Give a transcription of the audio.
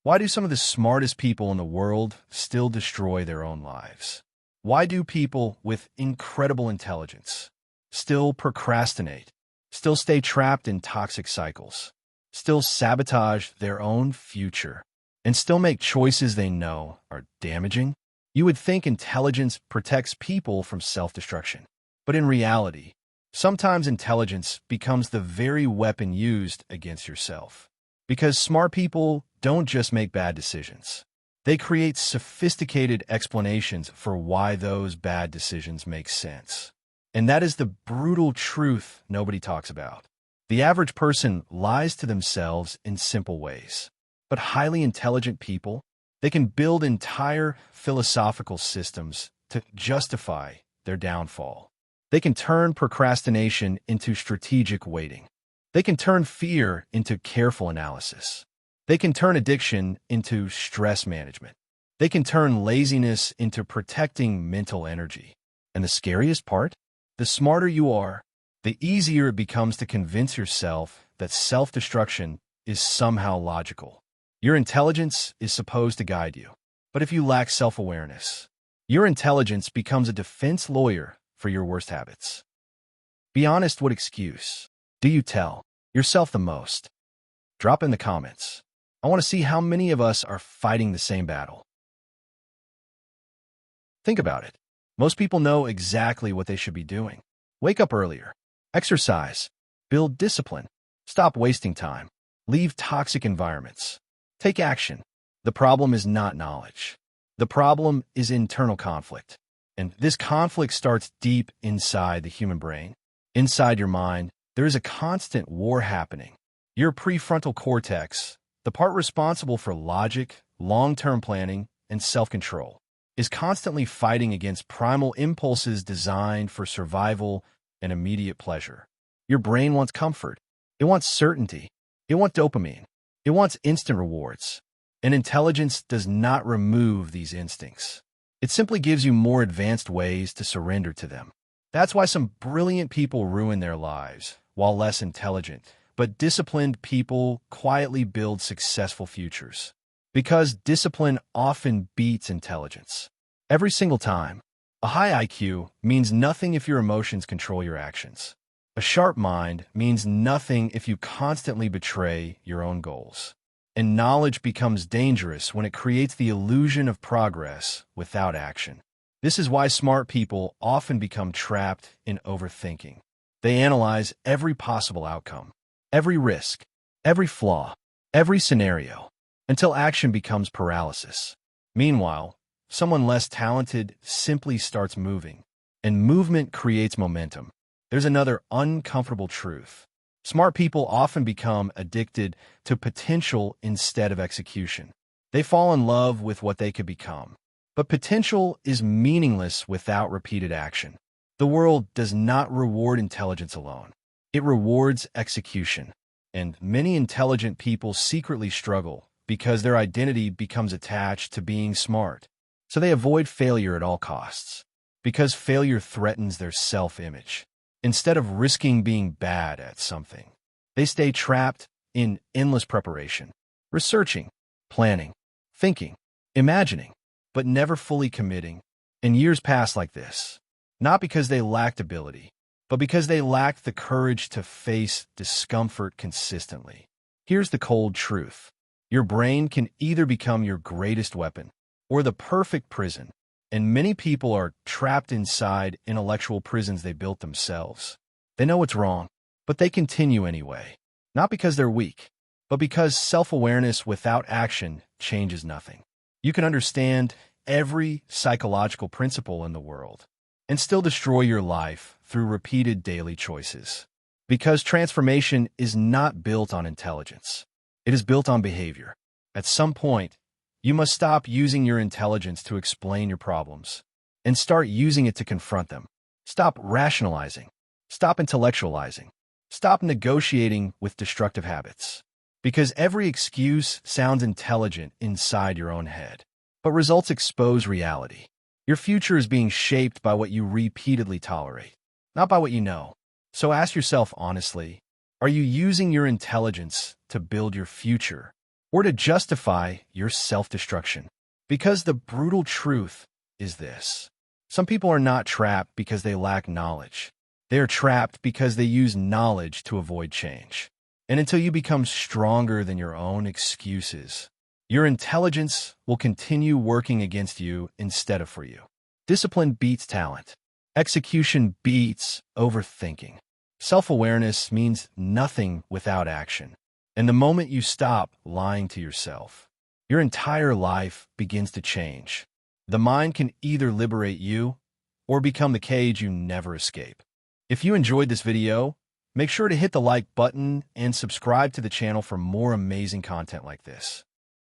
Why do some of the smartest people in the world still destroy their own lives? Why do people with incredible intelligence still procrastinate, still stay trapped in toxic cycles, still sabotage their own future, and still make choices they know are damaging? You would think intelligence protects people from self-destruction. But in reality, sometimes intelligence becomes the very weapon used against yourself. Because smart people don't just make bad decisions. They create sophisticated explanations for why those bad decisions make sense. And that is the brutal truth nobody talks about. The average person lies to themselves in simple ways. But highly intelligent people, they can build entire philosophical systems to justify their downfall. They can turn procrastination into strategic waiting. They can turn fear into careful analysis. They can turn addiction into stress management. They can turn laziness into protecting mental energy. And the scariest part? The smarter you are, the easier it becomes to convince yourself that self-destruction is somehow logical. Your intelligence is supposed to guide you. But if you lack self-awareness, your intelligence becomes a defense lawyer for your worst habits. Be honest, what excuse do you tell yourself the most? Drop in the comments. I want to see how many of us are fighting the same battle. Think about it. Most people know exactly what they should be doing. Wake up earlier. Exercise. Build discipline. Stop wasting time. Leave toxic environments. Take action. The problem is not knowledge. The problem is internal conflict. And this conflict starts deep inside the human brain. Inside your mind, there is a constant war happening. Your prefrontal cortex, the part responsible for logic, long-term planning, and self-control, is constantly fighting against primal impulses designed for survival and immediate pleasure. Your brain wants comfort. It wants certainty. It wants dopamine. It wants instant rewards. And intelligence does not remove these instincts. It simply gives you more advanced ways to surrender to them. That's why some brilliant people ruin their lives, while less intelligent, but disciplined people quietly build successful futures. Because discipline often beats intelligence. Every single time. A high IQ means nothing if your emotions control your actions. A sharp mind means nothing if you constantly betray your own goals. And knowledge becomes dangerous when it creates the illusion of progress without action. This is why smart people often become trapped in overthinking. They analyze every possible outcome, every risk, every flaw, every scenario, until action becomes paralysis. Meanwhile, someone less talented simply starts moving, and movement creates momentum. There's another uncomfortable truth. Smart people often become addicted to potential instead of execution. They fall in love with what they could become. But potential is meaningless without repeated action. The world does not reward intelligence alone. It rewards execution. And many intelligent people secretly struggle because their identity becomes attached to being smart. So they avoid failure at all costs, because failure threatens their self-image. Instead of risking being bad at something, they stay trapped in endless preparation, researching, planning, thinking, imagining, but never fully committing. And years pass like this, not because they lacked ability, but because they lacked the courage to face discomfort consistently. Here's the cold truth. Your brain can either become your greatest weapon or the perfect prison. And many people are trapped inside intellectual prisons they built themselves. They know it's wrong, but they continue anyway. Not because they're weak, but because self-awareness without action changes nothing. You can understand every psychological principle in the world and still destroy your life through repeated daily choices. Because transformation is not built on intelligence. It is built on behavior. At some point, you must stop using your intelligence to explain your problems and start using it to confront them. Stop rationalizing. Stop intellectualizing. Stop negotiating with destructive habits. Because every excuse sounds intelligent inside your own head, but results expose reality. Your future is being shaped by what you repeatedly tolerate, not by what you know. So ask yourself honestly, are you using your intelligence to build your future, or to justify your self-destruction. Because the brutal truth is this. Some people are not trapped because they lack knowledge. They are trapped because they use knowledge to avoid change. And until you become stronger than your own excuses, your intelligence will continue working against you instead of for you. Discipline beats talent. Execution beats overthinking. Self-awareness means nothing without action. And the moment you stop lying to yourself, your entire life begins to change. The mind can either liberate you or become the cage you never escape. If you enjoyed this video, make sure to hit the like button and subscribe to the channel for more amazing content like this.